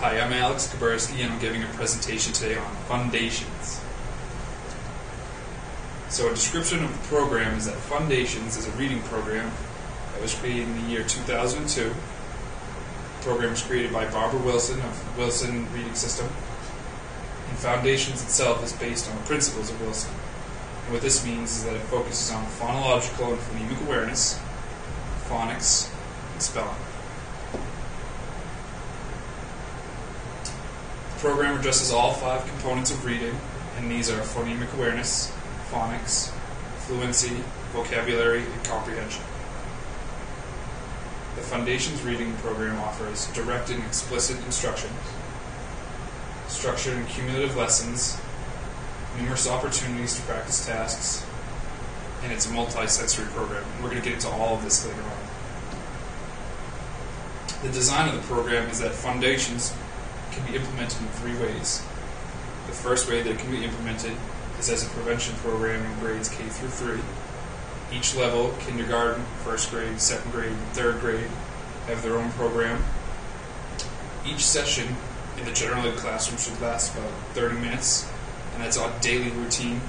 Hi, I'm Alex Kaburski, and I'm giving a presentation today on Fundations. So a description of the program is that Fundations is a reading program that was created in the year 2002. The program was created by Barbara Wilson of Wilson Reading System. And Foundations itself is based on the principles of Wilson. And what this means is that it focuses on phonological and phonemic awareness, phonics, and spelling. The program addresses all 5 components of reading, and these are phonemic awareness, phonics, fluency, vocabulary, and comprehension. The Foundations reading program offers direct and explicit instruction, structured and cumulative lessons, numerous opportunities to practice tasks, and it's a multi-sensory program. We're going to get into all of this later on. The design of the program is that Foundations can be implemented in 3 ways. The first way that it can be implemented is as a prevention program in grades K through 3. Each level, kindergarten, first grade, second grade, and third grade, have their own program. Each session in the general ed classroom should last about 30 minutes, and that's on daily routine.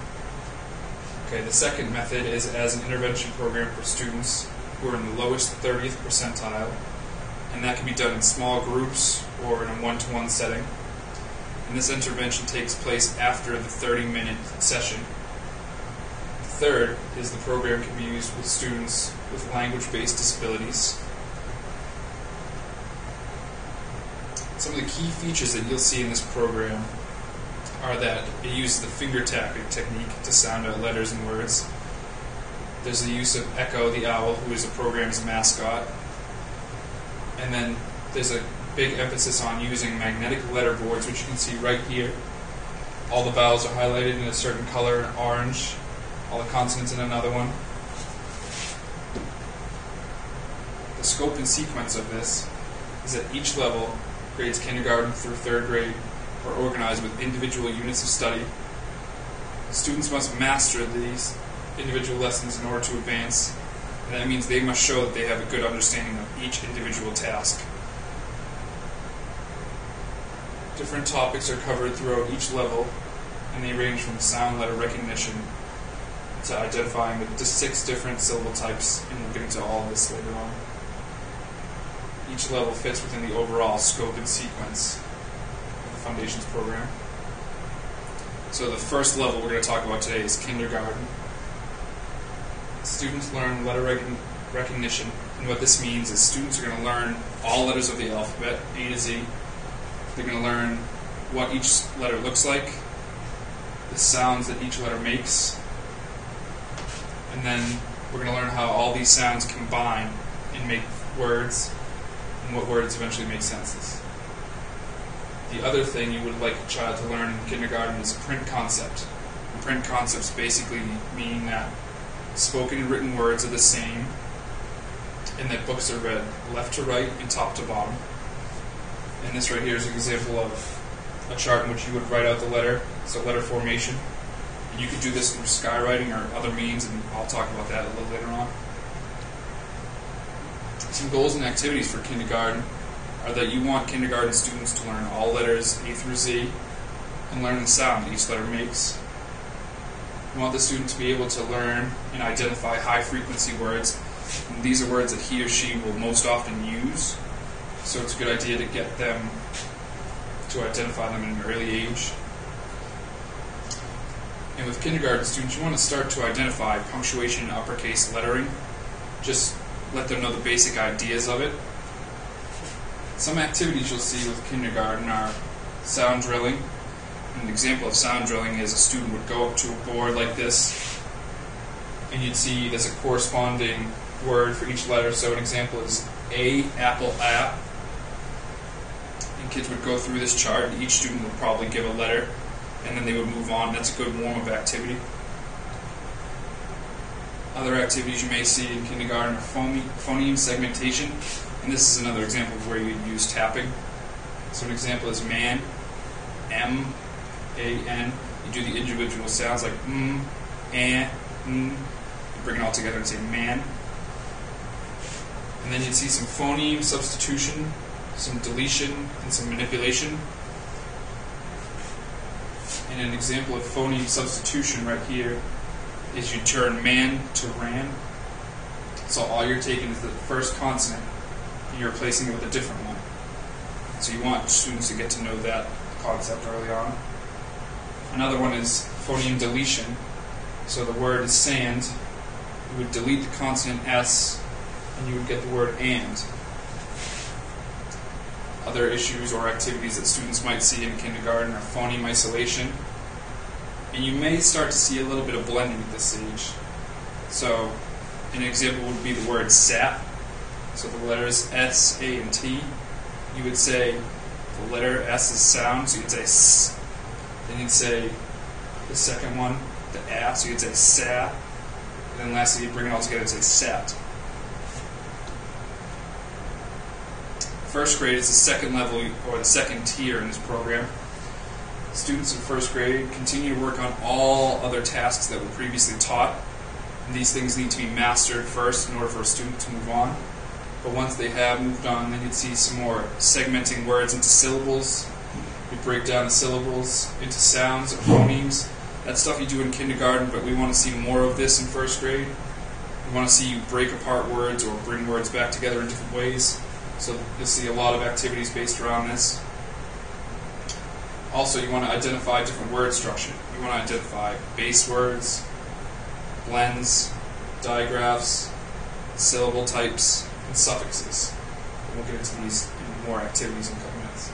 Okay, the second method is as an intervention program for students who are in the lowest 30th percentile, and that can be done in small groups or in a one-to-one setting. And this intervention takes place after the 30-minute session. The third is the program can be used with students with language-based disabilities. Some of the key features that you'll see in this program are that it uses the finger tapping technique to sound out letters and words. There's the use of Echo the owl, who is the program's mascot. And then there's a big emphasis on using magnetic letter boards, which you can see right here. All the vowels are highlighted in a certain color, in orange, all the consonants in another one. The scope and sequence of this is that each level, grades kindergarten through 3rd grade, are organized with individual units of study. Students must master these individual lessons in order to advance, and that means they must show that they have a good understanding of each individual task. Different topics are covered throughout each level, and they range from sound letter recognition to identifying the 6 different syllable types, and we'll get into all of this later on. Each level fits within the overall scope and sequence of the Foundations program. So the first level we're going to talk about today is kindergarten. Students learn letter recognition, and what this means is students are going to learn all letters of the alphabet, A to Z. They're going to learn what each letter looks like, the sounds that each letter makes, and then we're going to learn how all these sounds combine and make words, and what words eventually make senses. The other thing you would like a child to learn in kindergarten is print concept. And print concepts basically mean that spoken and written words are the same, and that books are read left to right and top to bottom. And this right here is an example of a chart in which you would write out the letter, so letter formation. And you could do this through skywriting or other means, and I'll talk about that a little later on. Some goals and activities for kindergarten are that you want kindergarten students to learn all letters A through Z and learn the sound that each letter makes. You want the student to be able to learn and identify high-frequency words. And these are words that he or she will most often use, so it's a good idea to get them to identify them at an early age. And with kindergarten students, you want to start to identify punctuation and uppercase lettering. Just let them know the basic ideas of it. Some activities you'll see with kindergarten are sound drilling. An example of sound drilling is a student would go up to a board like this, and you'd see there's a corresponding word for each letter. So an example is A, apple, app. And kids would go through this chart, and each student would probably give a letter, and then they would move on. That's a good warm-up activity. Other activities you may see in kindergarten are phoneme segmentation, and this is another example of where you'd use tapping. So an example is man, M-A-N. You do the individual sounds like you bring it all together and say man. And then you'd see some phoneme substitution some deletion, and some manipulation. And an example of phoneme substitution right here is you turn man to ran. So all you're taking is the first consonant and you're replacing it with a different one. So you want students to get to know that concept early on. Another one is phoneme deletion. So the word is sand. You would delete the consonant S and you would get the word and. Other issues or activities that students might see in kindergarten are phoneme isolation. And you may start to see a little bit of blending at this stage. So an example would be the word sat. So the letters S, A, and T. You would say the letter S is sound, so you'd say S. Then you'd say the second one, the A, so you'd say sa. And then lastly, you'd bring it all together and say sat. First grade is the second level, or the second tier in this program. Students in first grade continue to work on all other tasks that were previously taught. And these things need to be mastered first in order for a student to move on. But once they have moved on, then you'd see some more segmenting words into syllables. We break down the syllables into sounds or phonemes. That's stuff you do in kindergarten, but we want to see more of this in first grade. We want to see you break apart words or bring words back together in different ways. So you'll see a lot of activities based around this. Also, you want to identify different word structure. You want to identify base words, blends, digraphs, syllable types, and suffixes. And we'll get into these in more activities in a couple minutes.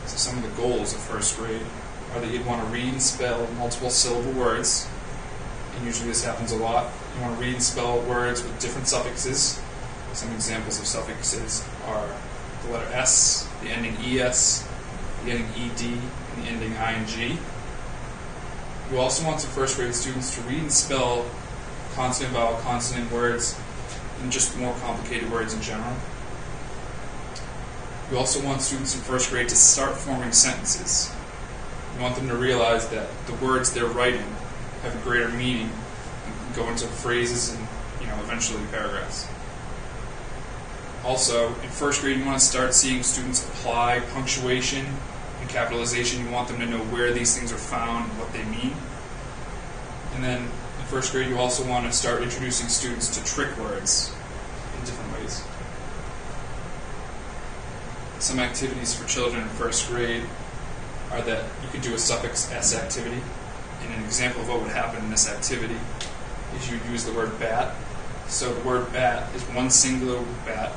So some of the goals of first grade are that you'd want to read and spell multiple syllable words. And usually this happens a lot. You want to read and spell words with different suffixes. Some examples of suffixes are the letter S, the ending ES, the ending ED, and the ending ING. You also want some first grade students to read and spell consonant, vowel, consonant words, and just more complicated words in general. You also want students in first grade to start forming sentences. You want them to realize that the words they're writing have a greater meaning and go into phrases and eventually paragraphs. Also, in first grade, you want to start seeing students apply punctuation and capitalization. You want them to know where these things are found and what they mean. And then in first grade, you also want to start introducing students to trick words in different ways. Some activities for children in first grade are that you could do a suffix S activity. And an example of what would happen in this activity is you'd use the word bat. So the word bat is one singular bat.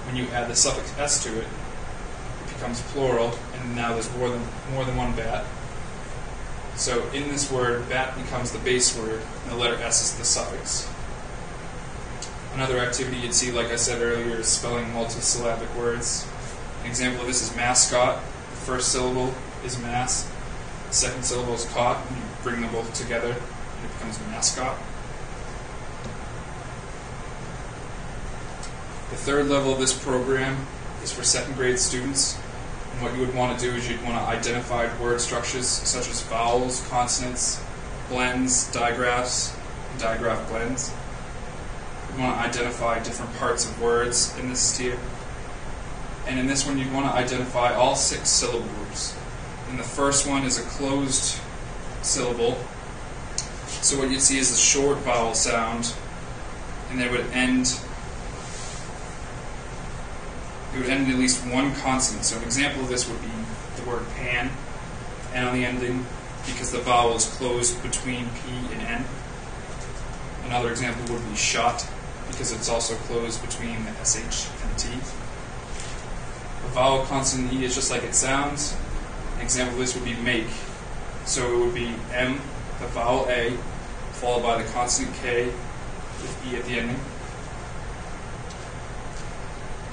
When you add the suffix S to it, it becomes plural, and now there's more than one bat. So in this word, bat becomes the base word, and the letter S is the suffix. Another activity you'd see, like I said earlier, is spelling multisyllabic words. An example of this is mascot. The first syllable is mass, the second syllable is caught, and you bring them both together, and it becomes mascot. The third level of this program is for second grade students. And what you would want to do is you'd want to identify word structures such as vowels, consonants, blends, digraphs, and digraph blends. You want to identify different parts of words in this tier. And in this one, you'd want to identify all 6 syllable groups. And the first one is a closed syllable. So what you'd see is a short vowel sound, and they would end. It would end in at least one consonant. So an example of this would be the word pan, and on the ending, because the vowel is closed between P and N. Another example would be shot, because it's also closed between the SH and T. The vowel consonant E is just like it sounds. An example of this would be make. So it would be M, the vowel A, followed by the consonant K with E at the ending.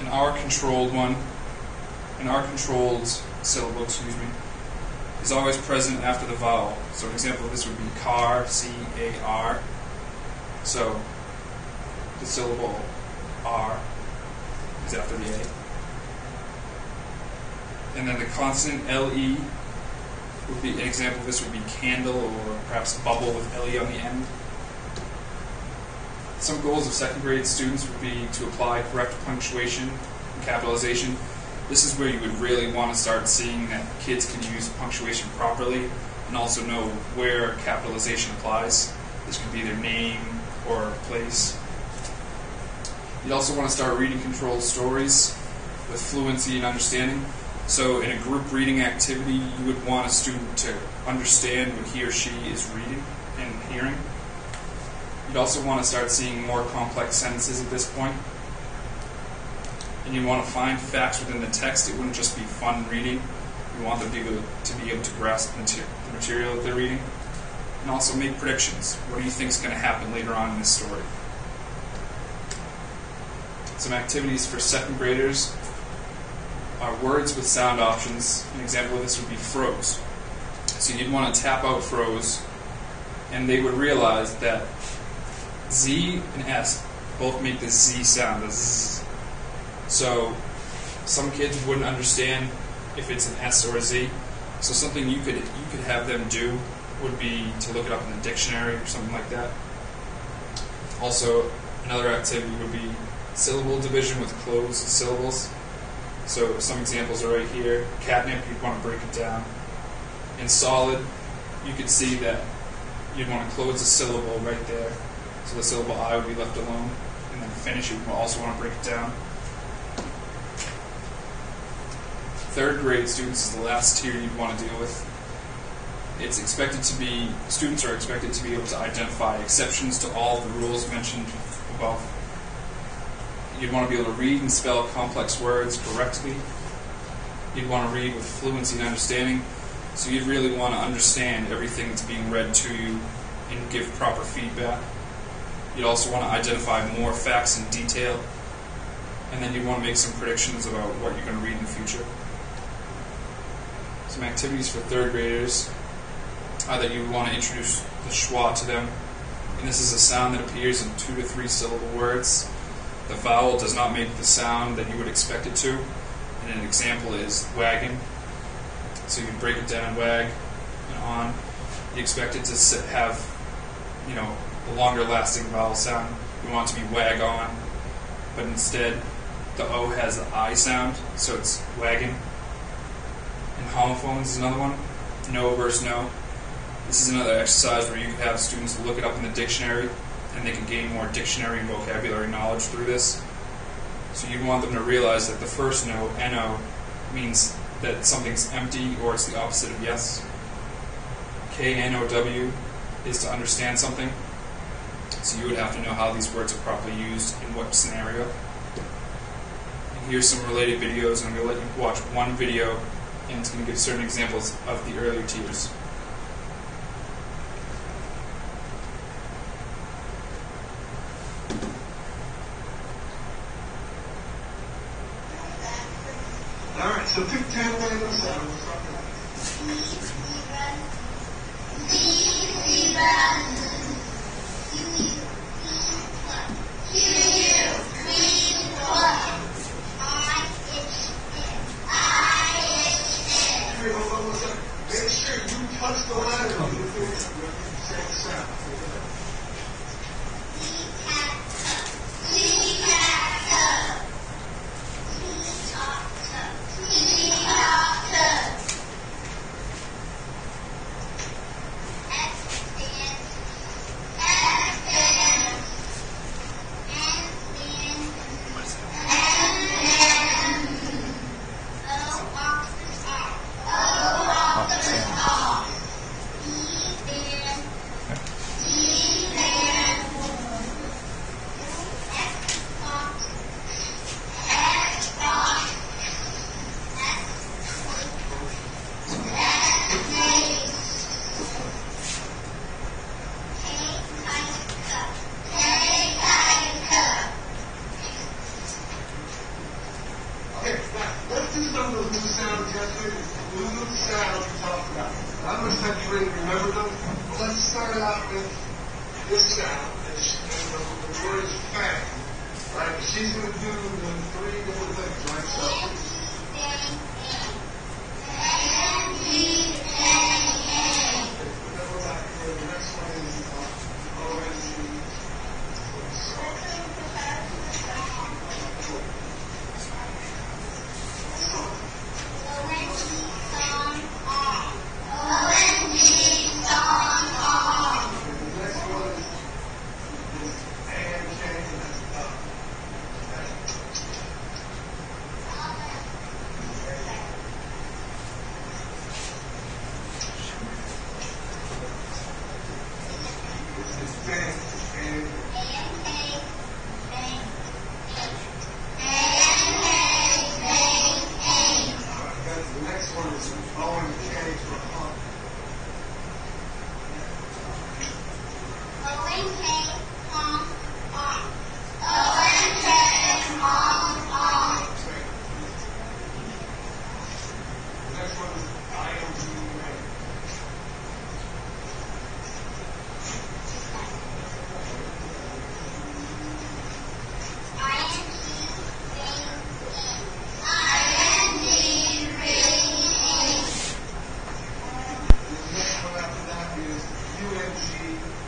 An R-controlled syllable, is always present after the vowel. So an example of this would be car, C-A-R. So the syllable R is after the A. And then the consonant L-E would be, an example of this would be candle, or perhaps bubble with L-E on the end. Some goals of second grade students would be to apply correct punctuation and capitalization. This is where you would really want to start seeing that kids can use punctuation properly and also know where capitalization applies. This could be their name or place. You'd also want to start reading controlled stories with fluency and understanding. So in a group reading activity, you would want a student to understand what he or she is reading and hearing. You'd also want to start seeing more complex sentences at this point. And you want to find facts within the text. It wouldn't just be fun reading. You want them to be able to grasp the material that they're reading. And also make predictions. What do you think is going to happen later on in this story? Some activities for second graders are words with sound options. An example of this would be froze. So you'd want to tap out froze, and they would realize that Z and S both make the Z sound, the Z. So some kids wouldn't understand if it's an S or a Z. So something you could have them do would be to look it up in the dictionary or something like that. Also, another activity would be syllable division with closed syllables. So some examples are right here. Catnip, you'd want to break it down. In solid, you could see that you'd want to close the syllable right there. So the syllable I would be left alone. And then finish, you'd also want to break it down. Third grade students is the last tier you'd want to deal with. Students are expected to be able to identify exceptions to all the rules mentioned above. You'd want to be able to read and spell complex words correctly. You'd want to read with fluency and understanding. So you'd really want to understand everything that's being read to you and give proper feedback. You'd also want to identify more facts in detail. And then you'd want to make some predictions about what you're going to read in the future. Some activities for third graders are that you would want to introduce the schwa to them. And this is a sound that appears in 2 to 3 syllable words. The vowel does not make the sound that you would expect it to. And an example is wagon. So you break it down, wag, and on. You expect it to have, a longer lasting vowel sound. You want it to be wag on. But instead, the O has the I sound, so it's wagon. And homophones is another one. No versus no. This is another exercise where you can have students look it up in the dictionary, and they can gain more dictionary and vocabulary knowledge through this. So you want them to realize that the first no, N-O, means that something's empty or it's the opposite of yes. K-N-O-W is to understand something. So you would have to know how these words are properly used in what scenario. And here's some related videos, and I'm going to let you watch one video, and it's going to give certain examples of the earlier tiers. Alright, so pick 10 random sounds. Make sure you touch the letter when you say the sound. I'm going to set you ready to remember them. But let's start out with this sound. And the word is fang. Right? She's going to do the 3 different things, right? So. The next one is O-N-G. UNG,